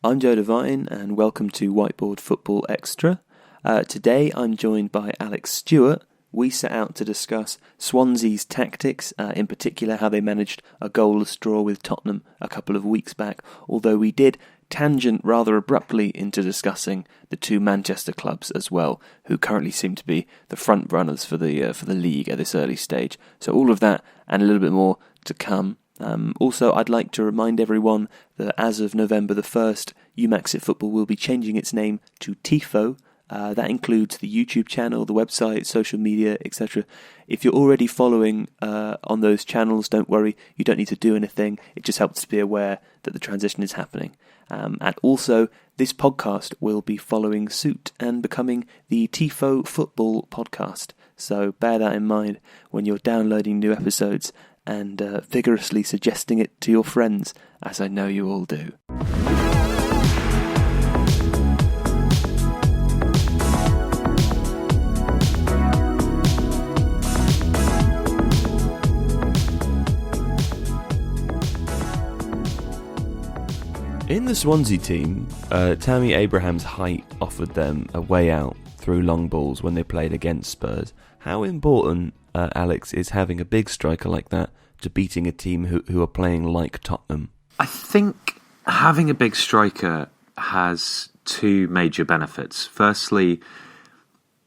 I'm Joe Devine and welcome to Whiteboard Football Extra. Today I'm joined by Alex Stewart. We set out to discuss Swansea's tactics, in particular how they managed a goalless draw with Tottenham a couple of weeks back, although we did tangent rather abruptly into discussing the two Manchester clubs as well, who currently seem to be the front runners for the league at this early stage. So all of that and a little bit more to come. Also, I'd like to remind everyone that as of November the 1st, uMAXit Football will be changing its name to Tifo. That includes the YouTube channel, the website, social media, etc. If you're already following on those channels, don't worry, you don't need to do anything. It just helps to be aware that the transition is happening. And also, this podcast will be following suit and becoming the Tifo Football podcast. So bear that in mind when you're downloading new episodes and vigorously suggesting it to your friends, as I know you all do. In the Swansea team, Tammy Abraham's height offered them a way out through long balls when they played against Spurs. How important, Alex, is having a big striker like that to beating a team who are playing like Tottenham? I think having a big striker has two major benefits. Firstly,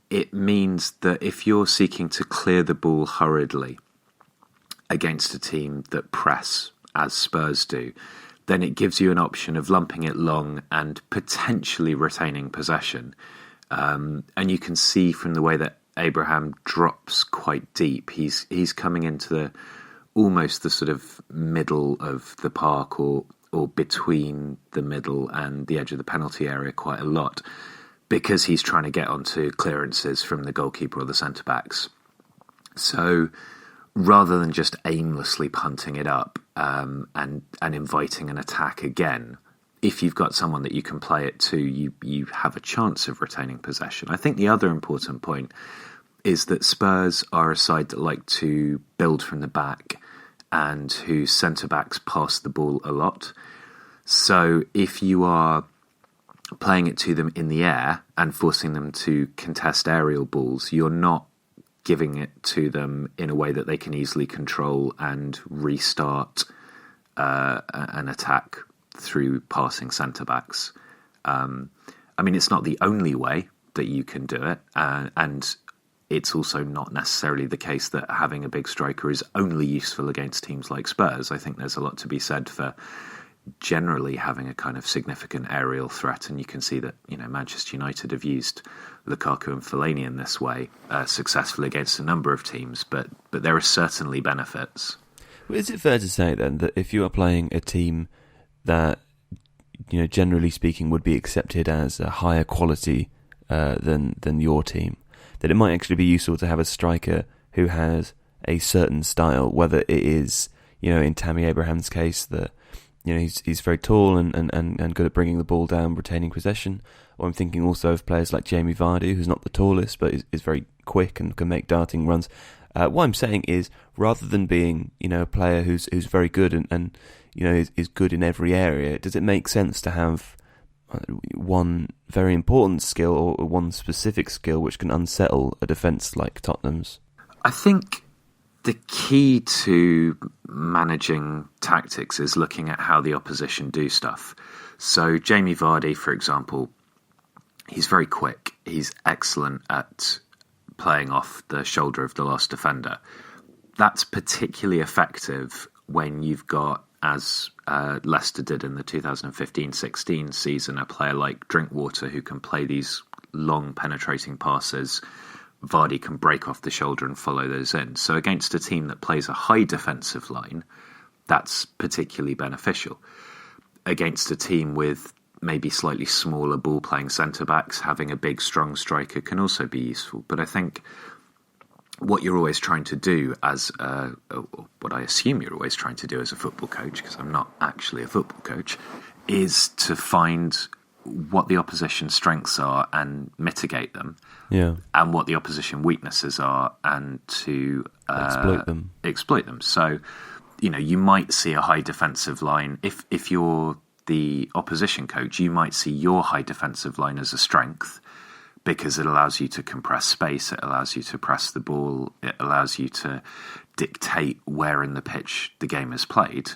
it means that if you're seeking to clear the ball hurriedly against a team that press, as Spurs do, then it gives you an option of lumping it long and potentially retaining possession. And you can see from the way that Abraham drops quite deep, he's coming into almost the sort of middle of the park or between the middle and the edge of the penalty area quite a lot, because he's trying to get onto clearances from the goalkeeper or the centre-backs. So rather than just aimlessly punting it up and inviting an attack again, if you've got someone that you can play it to, you have a chance of retaining possession. I think the other important point is that Spurs are a side that like to build from the back and whose centre-backs pass the ball a lot. So if you are playing it to them in the air and forcing them to contest aerial balls, you're not giving it to them in a way that they can easily control and restart an attack through passing centre-backs. I mean, it's not the only way that you can do it, and it's also not necessarily the case that having a big striker is only useful against teams like Spurs. I think there's a lot to be said for generally having a kind of significant aerial threat, and you can see that Manchester United have used Lukaku and Fellaini in this way successfully against a number of teams, but there are certainly benefits. Well, is it fair to say then that if you are playing a team that generally speaking would be accepted as a higher quality than your team, that it might actually be useful to have a striker who has a certain style, whether it is, in Tammy Abraham's case, that he's very tall and good at bringing the ball down, retaining possession, or I'm thinking also of players like Jamie Vardy, who's not the tallest, but is very quick and can make darting runs. What I'm saying is, rather than being, a player who's very good and is good in every area, does it make sense to have one very important skill or one specific skill which can unsettle a defence like Tottenham's? I think the key to managing tactics is looking at how the opposition do stuff. So Jamie Vardy, for example, he's very quick. He's excellent at playing off the shoulder of the last defender. That's particularly effective when you've got, as Leicester did in the 2015-16 season, a player like Drinkwater who can play these long penetrating passes. Vardy can break off the shoulder and follow those in. So against a team that plays a high defensive line, that's particularly beneficial. Against a team with maybe slightly smaller ball-playing centre-backs, having a big, strong striker can also be useful. But I think what you're always trying to do as what I assume you're always trying to do as a football coach, because I'm not actually a football coach, is to find what the opposition strengths are and mitigate them, and what the opposition weaknesses are and to exploit them. So, you might see a high defensive line if you're the opposition coach, you might see your high defensive line as a strength because it allows you to compress space, it allows you to press the ball, it allows you to dictate where in the pitch the game is played.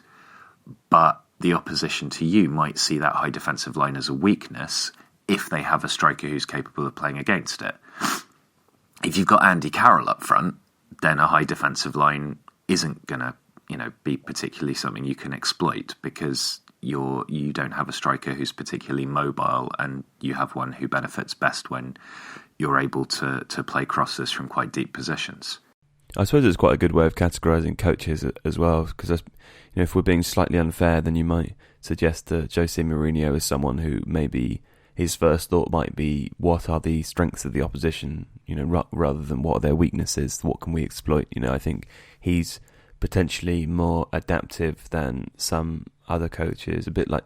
But the opposition to you might see that high defensive line as a weakness if they have a striker who's capable of playing against it. If you've got Andy Carroll up front, then a high defensive line isn't going to, be particularly something you can exploit because you don't have a striker who's particularly mobile, and you have one who benefits best when you're able to play crosses from quite deep positions. I suppose it's quite a good way of categorising coaches as well, because if we're being slightly unfair, then you might suggest that Jose Mourinho is someone who maybe his first thought might be, what are the strengths of the opposition, rather than what are their weaknesses, what can we exploit. I think he's potentially more adaptive than some other coaches, a bit like,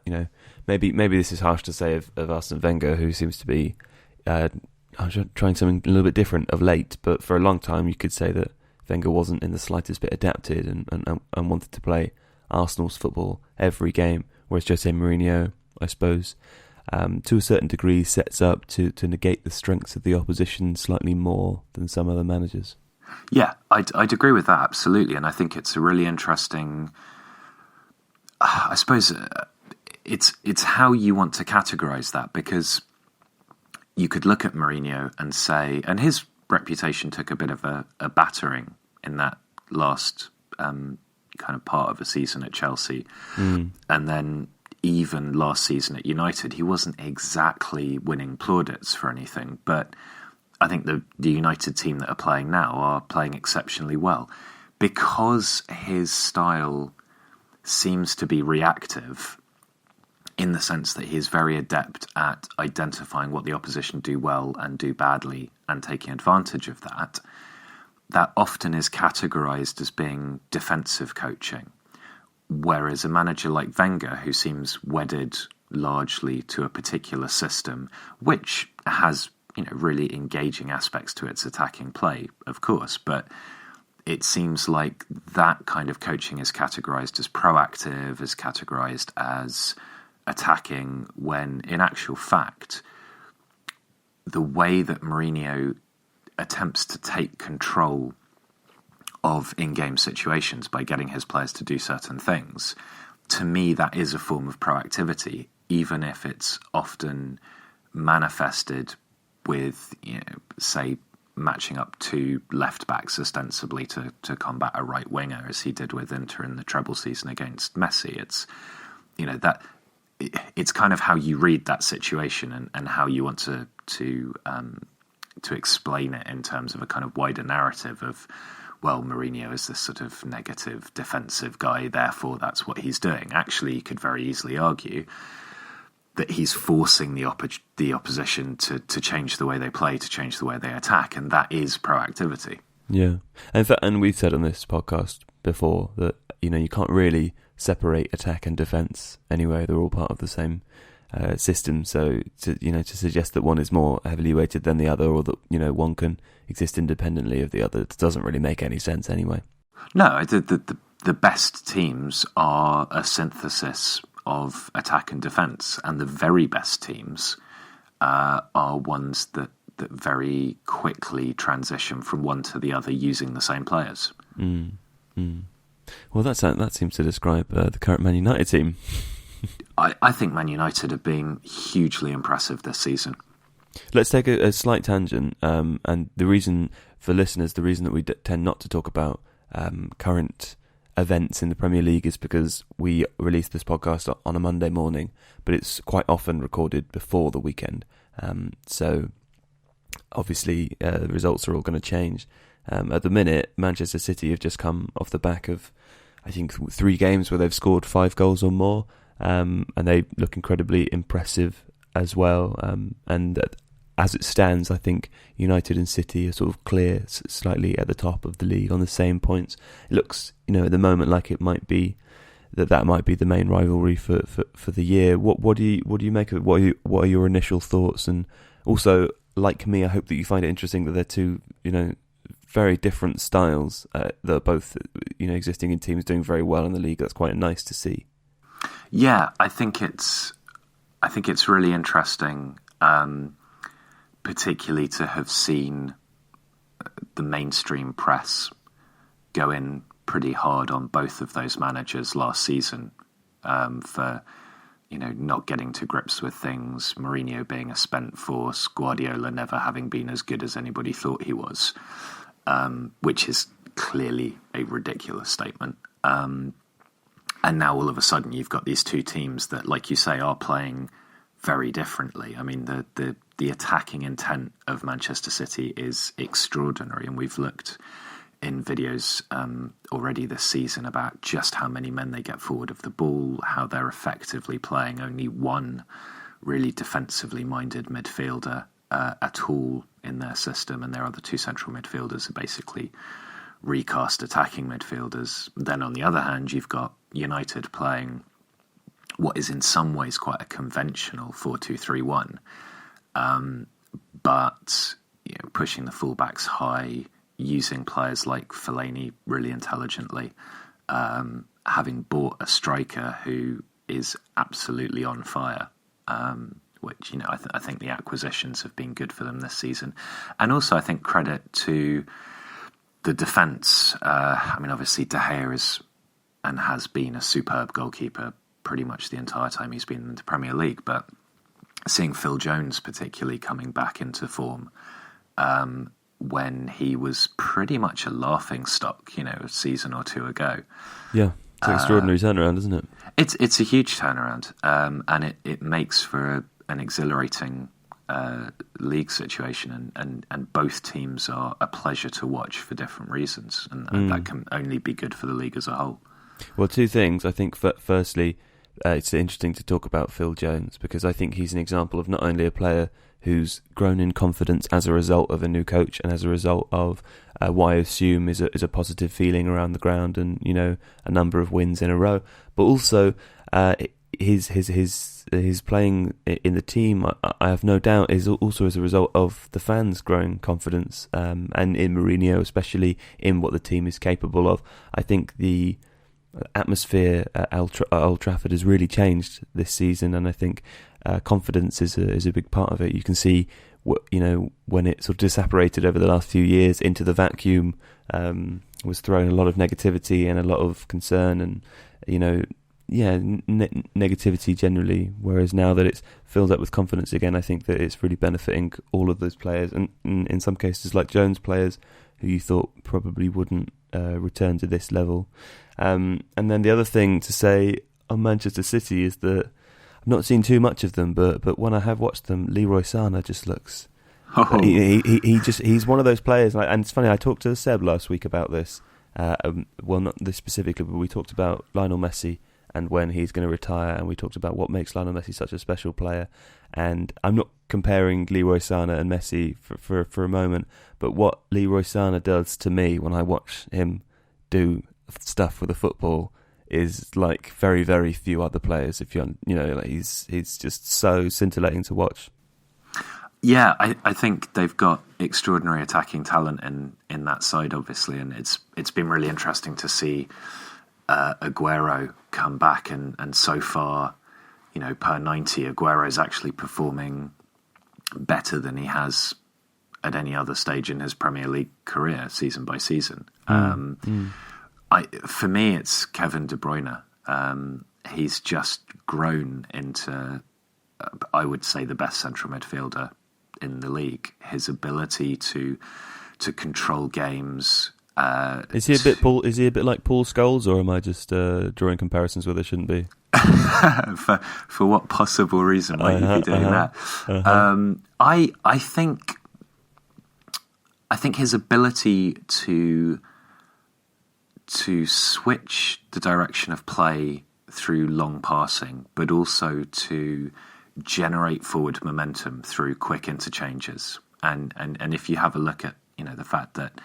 maybe this is harsh to say of Arsene Wenger, who seems to be trying something a little bit different of late, but for a long time you could say that Wenger wasn't in the slightest bit adapted and wanted to play Arsenal's football every game, whereas Jose Mourinho, I suppose, to a certain degree sets up to negate the strengths of the opposition slightly more than some other managers. Yeah, I'd agree with that, absolutely. And I think it's a really interesting, I suppose it's how you want to categorise that, because you could look at Mourinho and say, and his reputation took a bit of a battering in that last kind of part of a season at Chelsea. And then even last season at United, he wasn't exactly winning plaudits for anything, but I think the United team that are playing now are playing exceptionally well because his style seems to be reactive in the sense that he's very adept at identifying what the opposition do well and do badly and taking advantage of that. That often is categorised as being defensive coaching, whereas a manager like Wenger, who seems wedded largely to a particular system, which has really engaging aspects to its attacking play, of course, but it seems like that kind of coaching is categorised as proactive, is categorised as attacking, when in actual fact, the way that Mourinho attempts to take control of in-game situations by getting his players to do certain things, to me that is a form of proactivity, even if it's often manifested with, say, matching up two left-backs ostensibly to combat a right winger, as he did with Inter in the treble season against Messi. It's, that it's kind of how you read that situation and how you want to explain it in terms of a kind of wider narrative of, well, Mourinho is this sort of negative defensive guy, therefore that's what he's doing. Actually, you could very easily argue that he's forcing the opposition to change the way they play, to change the way they attack, and that is proactivity. Yeah, and we've said on this podcast before that you can't really separate attack and defence anyway. They're all part of the same system. So to suggest that one is more heavily weighted than the other, or that one can exist independently of the other, doesn't really make any sense anyway. No, the best teams are a synthesis of attack and defence, and the very best teams are ones that very quickly transition from one to the other using the same players. Well, that seems to describe the current Man United team. I think Man United have been hugely impressive this season. Let's take a slight tangent, and the reason for listeners, the reason that we tend not to talk about current events in the Premier League is because we release this podcast on a Monday morning, but it's quite often recorded before the weekend. So obviously the results are all going to change. At the minute, Manchester City have just come off the back of, I think, 3 games where they've scored 5 goals or more, and they look incredibly impressive as well. And as it stands, I think United and City are sort of clear, slightly at the top of the league on the same points. It looks, at the moment like it might be that might be the main rivalry for the year. What do you make of it? What are your initial thoughts? And also, like me, I hope that you find it interesting that they're two, very different styles that are both, existing in teams doing very well in the league. That's quite nice to see. Yeah, I think it's really interesting, particularly to have seen the mainstream press go in pretty hard on both of those managers last season, for not getting to grips with things, Mourinho being a spent force, Guardiola never having been as good as anybody thought he was, which is clearly a ridiculous statement. And now all of a sudden you've got these two teams that, like you say, are playing very differently. I mean, the attacking intent of Manchester City is extraordinary, and we've looked in videos already this season about just how many men they get forward of the ball, how they're effectively playing only one really defensively minded midfielder at all in their system, and their other two central midfielders are basically recast attacking midfielders. Then on the other hand, you've got United playing what is in some ways quite a conventional 4-2-3-1, but pushing the fullbacks high, using players like Fellaini really intelligently, having bought a striker who is absolutely on fire, which I think the acquisitions have been good for them this season. And also I think credit to the defence. Obviously De Gea is and has been a superb goalkeeper pretty much the entire time he's been in the Premier League, but seeing Phil Jones particularly coming back into form when he was pretty much a laughingstock, a season or two ago. Yeah, it's an extraordinary turnaround, isn't it? It's a huge turnaround, and it makes for an exhilarating league situation, and both teams are a pleasure to watch for different reasons, and that can only be good for the league as a whole. Well, two things. I think, firstly, it's interesting to talk about Phil Jones, because I think he's an example of not only a player who's grown in confidence as a result of a new coach and as a result of what I assume is a positive feeling around the ground and a number of wins in a row, but also his playing in the team, I have no doubt, is also as a result of the fans' growing confidence, and in Mourinho, especially in what the team is capable of. I think the atmosphere at Old Trafford has really changed this season, and I think confidence is a big part of it. You can see when it sort of disapparated over the last few years into the vacuum, was throwing a lot of negativity and a lot of concern and negativity generally, whereas now that it's filled up with confidence again, I think that it's really benefiting all of those players, and in some cases like Jones, players who you thought probably wouldn't return to this level. And then the other thing to say on Manchester City is that I've not seen too much of them, but when I have watched them, Leroy Sana just looks... Oh. He's one of those players, and it's funny, I talked to Seb last week about this, well, not this specifically, but we talked about Lionel Messi and when he's going to retire, and we talked about what makes Lionel Messi such a special player. And I'm not comparing Leroy Sana and Messi for a moment, but what Leroy Sana does to me when I watch him do stuff with the football is like very, very few other players. If he's just so scintillating to watch. Yeah, I think they've got extraordinary attacking talent in that side, obviously, and it's been really interesting to see Aguero come back, and so far, per 90, Aguero is actually performing better than he has at any other stage in his Premier League career, season by season. For me, it's Kevin De Bruyne. He's just grown into, I would say, the best central midfielder in the league. His ability to control games. Is he a bit like Paul Scholes, or am I just drawing comparisons where there shouldn't be? for what possible reason might you be doing that? I think his ability to switch the direction of play through long passing, but also to generate forward momentum through quick interchanges. And if you have a look at the fact that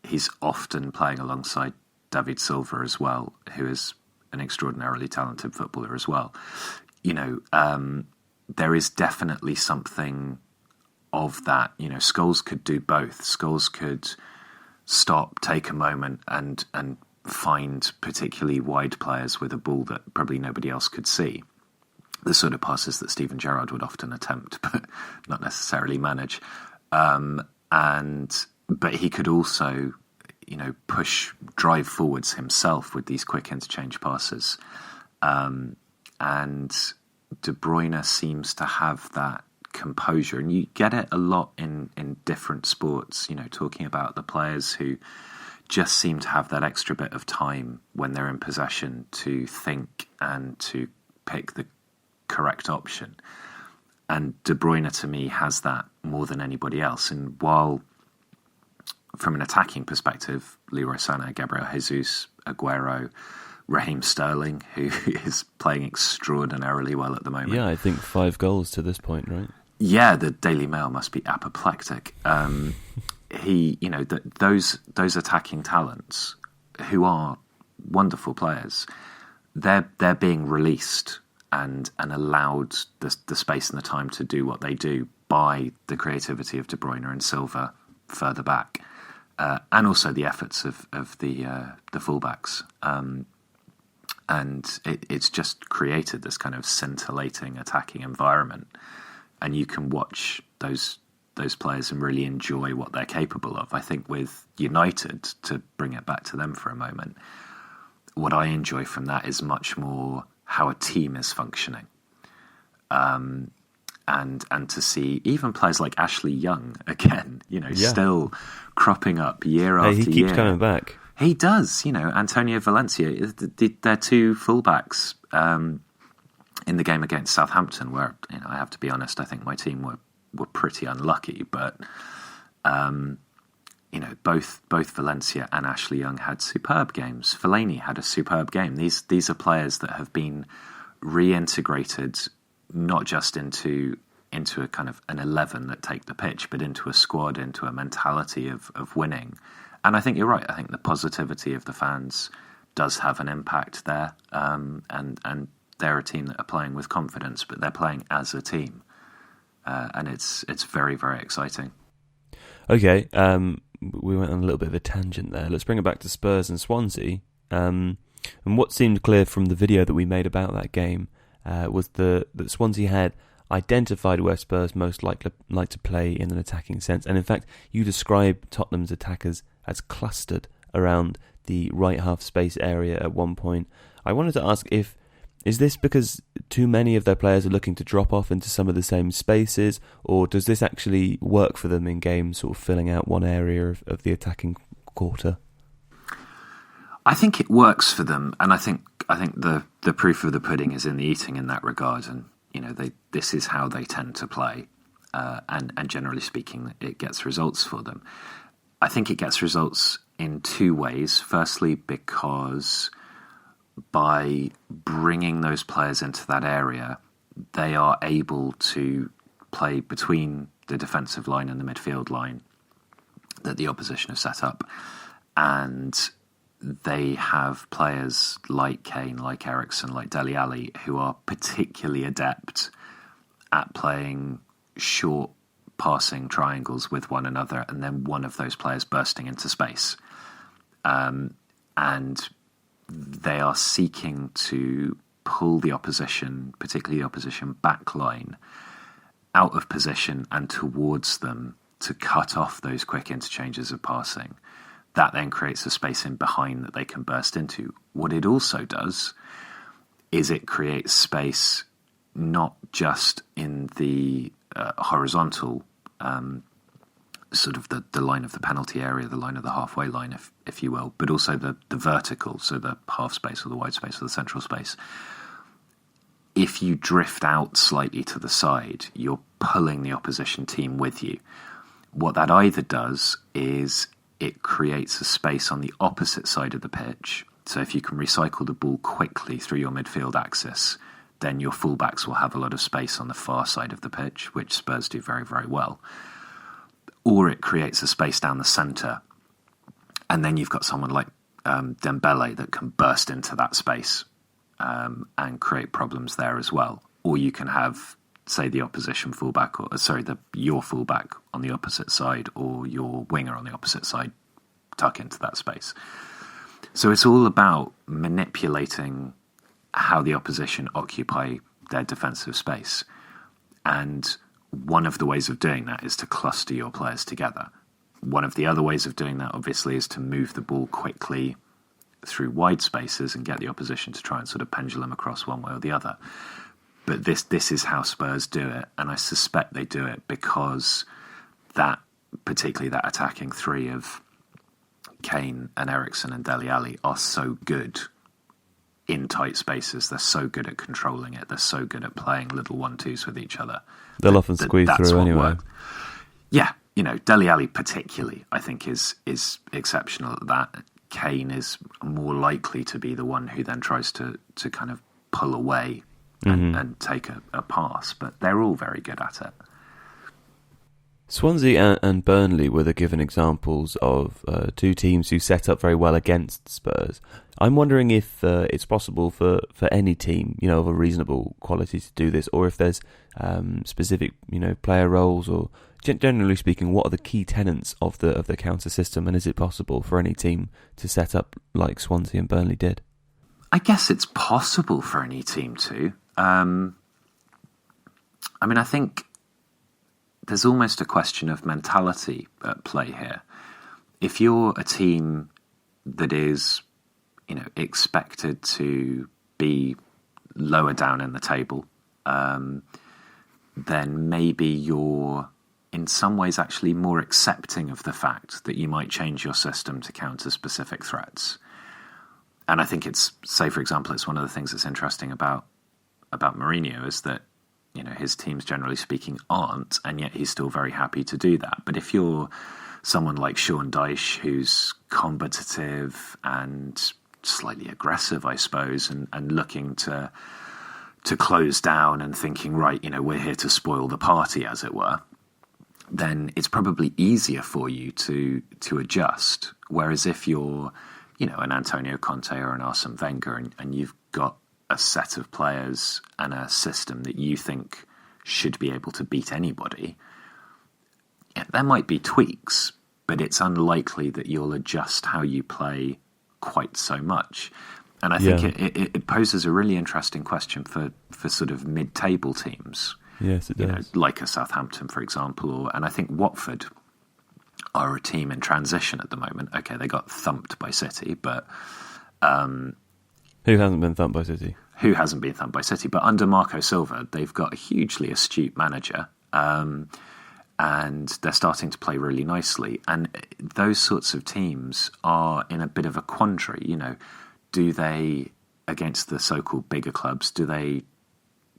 he's often playing alongside David Silva as well, who is an extraordinarily talented footballer as well, there is definitely something of that. Scholes could do both. Scholes could stop, take a moment, and find particularly wide players with a ball that probably nobody else could see. The sort of passes that Steven Gerrard would often attempt, but not necessarily manage. But he could also, drive forwards himself with these quick interchange passes. And De Bruyne seems to have that composure, and you get it a lot in different sports, talking about the players who just seem to have that extra bit of time when they're in possession to think and to pick the correct option. And De Bruyne, to me, has that more than anybody else. And while, from an attacking perspective, Leroy Sané, Gabriel Jesus, Aguero, Raheem Sterling, who is playing extraordinarily well at the moment. Yeah, I think 5 goals to this point, right? Yeah, the Daily Mail must be apoplectic. Those attacking talents, who are wonderful players, they're being released and allowed the space and the time to do what they do by the creativity of De Bruyne and Silva further back, and also the efforts of the fullbacks. And it's just created this kind of scintillating attacking environment, and you can watch those players and really enjoy what they're capable of. I think with United, to bring it back to them for a moment, what I enjoy from that is much more how a team is functioning. And to see even players like Ashley Young again, still cropping up year after year. He keeps coming back. He does, Antonio Valencia, they're two fullbacks in the game against Southampton, where I have to be honest, I think my team were pretty unlucky, but both Valencia and Ashley Young had superb games. Fellaini had a superb game. These are players that have been reintegrated not just into a kind of an 11 that take the pitch, but into a squad, into a mentality of winning. And I think you're right. I think the positivity of the fans does have an impact there. And they're a team that are playing with confidence, but they're playing as a team. And it's very, very exciting. Okay, we went on a little bit of a tangent there. Let's bring it back to Spurs and Swansea. And what seemed clear from the video that we made about that game was that Swansea had identified where Spurs most like to play in an attacking sense. And in fact, you describe Tottenham's attackers as clustered around the right half space area at one point. I wanted to ask is this because too many of their players are looking to drop off into some of the same spaces, or does this actually work for them in games, sort of filling out one area of the attacking quarter? I think it works for them, and I think the proof of the pudding is in the eating in that regard. And this is how they tend to play, and generally speaking, it gets results for them. I think it gets results in two ways. Firstly, because by bringing those players into that area, they are able to play between the defensive line and the midfield line that the opposition have set up. And they have players like Kane, like Eriksen, like Dele Alli, who are particularly adept at playing short passing triangles with one another, and then one of those players bursting into space. And they are seeking to pull the opposition, particularly the opposition backline, out of position and towards them to cut off those quick interchanges of passing. That then creates a space in behind that they can burst into. What it also does is it creates space not just in the horizontal, sort of the line of the penalty area, the line of the halfway line, if you will, but also the vertical, so the half space or the wide space or the central space. If you drift out slightly to the side, you're pulling the opposition team with you. What that either does is it creates a space on the opposite side of the pitch. So if you can recycle the ball quickly through your midfield axis, then your fullbacks will have a lot of space on the far side of the pitch, which Spurs do very, very well. Or it creates a space down the centre, and then you've got someone like Dembele that can burst into that space and create problems there as well. Or you can have, say, the opposition fullback, your fullback on the opposite side, or your winger on the opposite side tuck into that space. So it's all about manipulating how the opposition occupy their defensive space. And one of the ways of doing that is to cluster your players together. One of the other ways of doing that, obviously, is to move the ball quickly through wide spaces and get the opposition to try and sort of pendulum across one way or the other. But this is how Spurs do it, and I suspect they do it because that, particularly that attacking three of Kane and Eriksen and Dele Alli, are so good in tight spaces. They're so good at controlling it. They're so good at playing little 1-2s with each other. They'll often squeeze through anyway. Yeah, Dele Alli particularly, I think, is exceptional at that. Kane is more likely to be the one who then tries to kind of pull away and take a pass, but they're all very good at it. Swansea and Burnley were the given examples of two teams who set up very well against Spurs. I'm wondering if it's possible for any team, of a reasonable quality to do this, or if there's specific, player roles, or generally speaking, what are the key tenets of the counter system, and is it possible for any team to set up like Swansea and Burnley did? I guess it's possible for any team to. I think there's almost a question of mentality at play here. If you're a team that is, expected to be lower down in the table, then maybe you're in some ways actually more accepting of the fact that you might change your system to counter specific threats. And I think it's, say for example, it's one of the things that's interesting about Mourinho is that, his teams, generally speaking, aren't, and yet he's still very happy to do that. But if you're someone like Sean Dyche, who's combative and slightly aggressive, I suppose, and looking to close down and thinking, right, we're here to spoil the party, as it were, then it's probably easier for you to adjust. Whereas if you're, an Antonio Conte or an Arsene Wenger, and you've got a set of players and a system that you think should be able to beat anybody, there might be tweaks, but it's unlikely that you'll adjust how you play quite so much. And I think it poses a really interesting question for sort of mid-table teams. Yes, it does. Like a Southampton, for example, and I think Watford are a team in transition at the moment. Okay, they got thumped by City, but who hasn't been thumped by City? Who hasn't been thumped by City? But under Marco Silva, they've got a hugely astute manager, and they're starting to play really nicely. And those sorts of teams are in a bit of a quandary. Do they, against the so-called bigger clubs, do they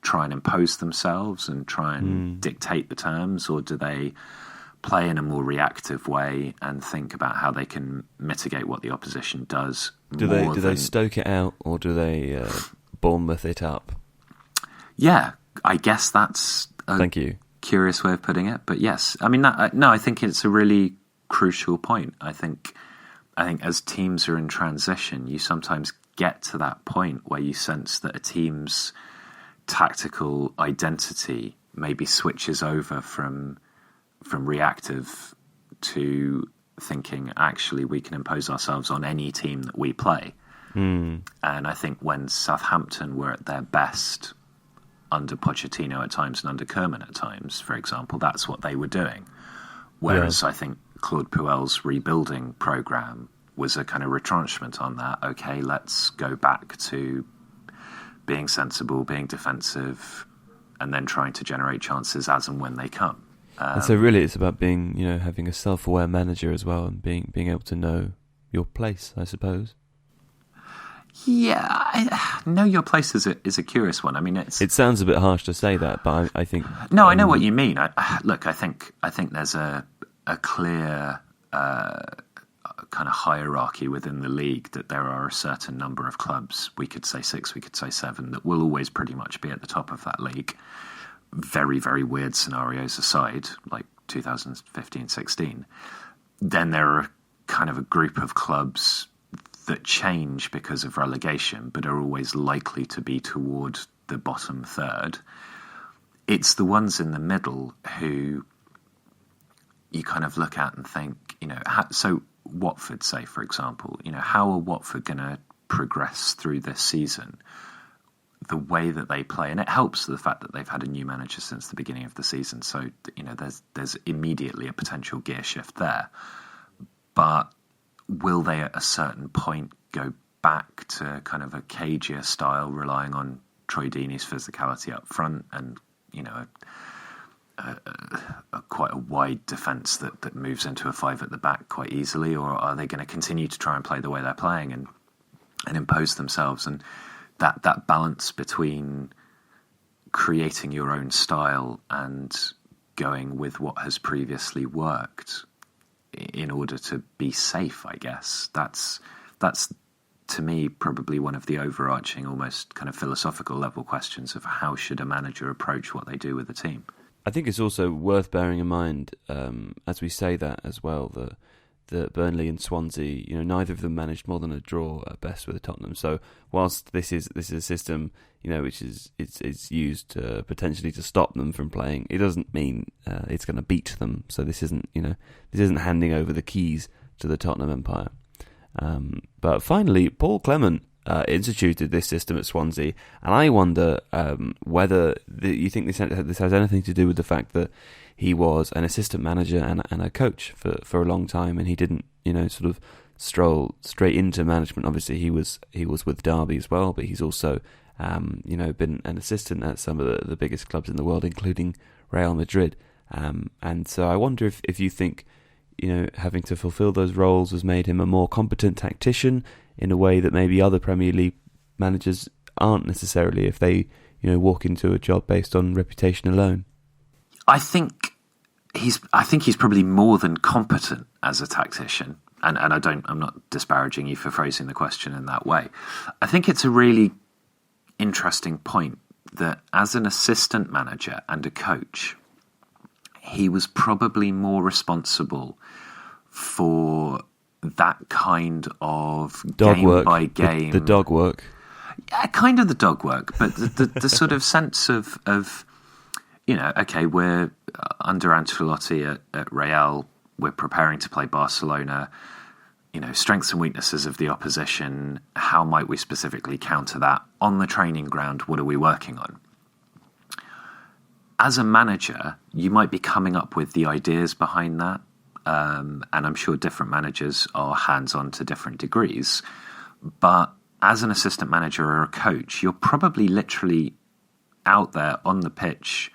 try and impose themselves and try and dictate the terms, or do they play in a more reactive way and think about how they can mitigate what the opposition does? Do they stoke it out, or do they Bournemouth it up? Yeah, I guess that's Thank you. Curious way of putting it, but yes, I think it's a really crucial point. I think as teams are in transition, you sometimes get to that point where you sense that a team's tactical identity maybe switches over from reactive to thinking, actually, we can impose ourselves on any team that we play. And I think when Southampton were at their best under Pochettino at times and under Koeman at times, for example, that's what they were doing. Whereas I think Claude Puel's rebuilding programme was a kind of retrenchment on that. Okay, let's go back to being sensible, being defensive, and then trying to generate chances as and when they come. And so really it's about being, having a self-aware manager as well, and being able to know your place, I suppose. Yeah, know your place is a curious one. I mean, it sounds a bit harsh to say that, but I think... No, I know what you mean. I think there's a clear kind of hierarchy within the league, that there are a certain number of clubs, we could say 6, we could say 7, that will always pretty much be at the top of that league. Very, very weird scenarios aside, like 2015-16. Then there are kind of a group of clubs that change because of relegation, but are always likely to be toward the bottom third. It's the ones in the middle who you kind of look at and think, so Watford, say, for example, how are Watford going to progress through this season? The way that they play, and it helps the fact that they've had a new manager since the beginning of the season, so there's immediately a potential gear shift there. But will they at a certain point go back to kind of a cagier style, relying on Troy Deeney's physicality up front and quite a wide defence that moves into a five at the back quite easily, or are they going to continue to try and play the way they're playing and impose themselves? And that balance between creating your own style and going with what has previously worked in order to be safe, I guess, that's to me probably one of the overarching, almost kind of philosophical level questions of how should a manager approach what they do with the team. I think it's also worth bearing in mind, as we say that as well, that Burnley and Swansea, neither of them managed more than a draw at best with Tottenham. So whilst this is a system, which is it's used potentially to stop them from playing, it doesn't mean it's going to beat them. So this isn't handing over the keys to the Tottenham empire. But finally, Paul Clement instituted this system at Swansea, and I wonder whether you think this has anything to do with the fact that he was an assistant manager and a coach for a long time, and he didn't sort of stroll straight into management. Obviously, he was with Derby as well, but he's also been an assistant at some of the biggest clubs in the world, including Real Madrid. And so I wonder if you think having to fulfil those roles has made him a more competent tactician in a way that maybe other Premier League managers aren't necessarily if they walk into a job based on reputation alone. I think he's probably more than competent as a tactician, and I'm not disparaging you for phrasing the question in that way. I think it's a really interesting point that as an assistant manager and a coach, he was probably more responsible for that kind of dog game work, by game, the dog work. Yeah, kind of the dog work, but the sort of sense of okay, we're under Ancelotti at Real, we're preparing to play Barcelona, strengths and weaknesses of the opposition, how might we specifically counter that? On the training ground, what are we working on? As a manager, you might be coming up with the ideas behind that, and I'm sure different managers are hands-on to different degrees, but as an assistant manager or a coach, you're probably literally out there on the pitch,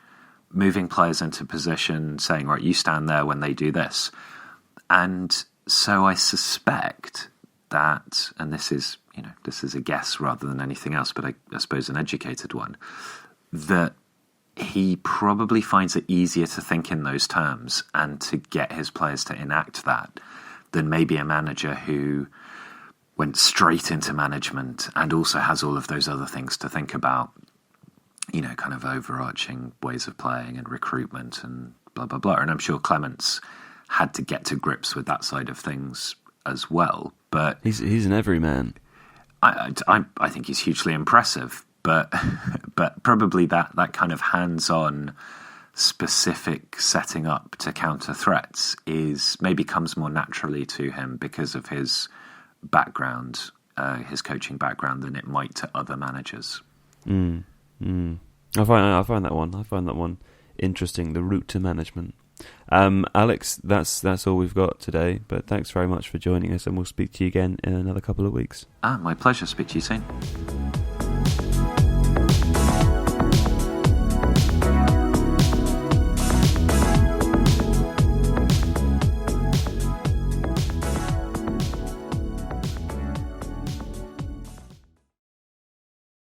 moving players into position, saying, right, you stand there when they do this. And so I suspect that, and this is a guess rather than anything else, but I suppose an educated one, that he probably finds it easier to think in those terms and to get his players to enact that than maybe a manager who went straight into management and also has all of those other things to think about, kind of overarching ways of playing and recruitment and blah, blah, blah. And I'm sure Clement's had to get to grips with that side of things as well. But he's an everyman. I think he's hugely impressive, but probably that kind of hands-on specific setting up to counter threats maybe comes more naturally to him because of his background, his coaching background, than it might to other managers. I find that one interesting. The route to management. Alex, that's all we've got today. But thanks very much for joining us, and we'll speak to you again in another couple of weeks. My pleasure. Speak to you soon.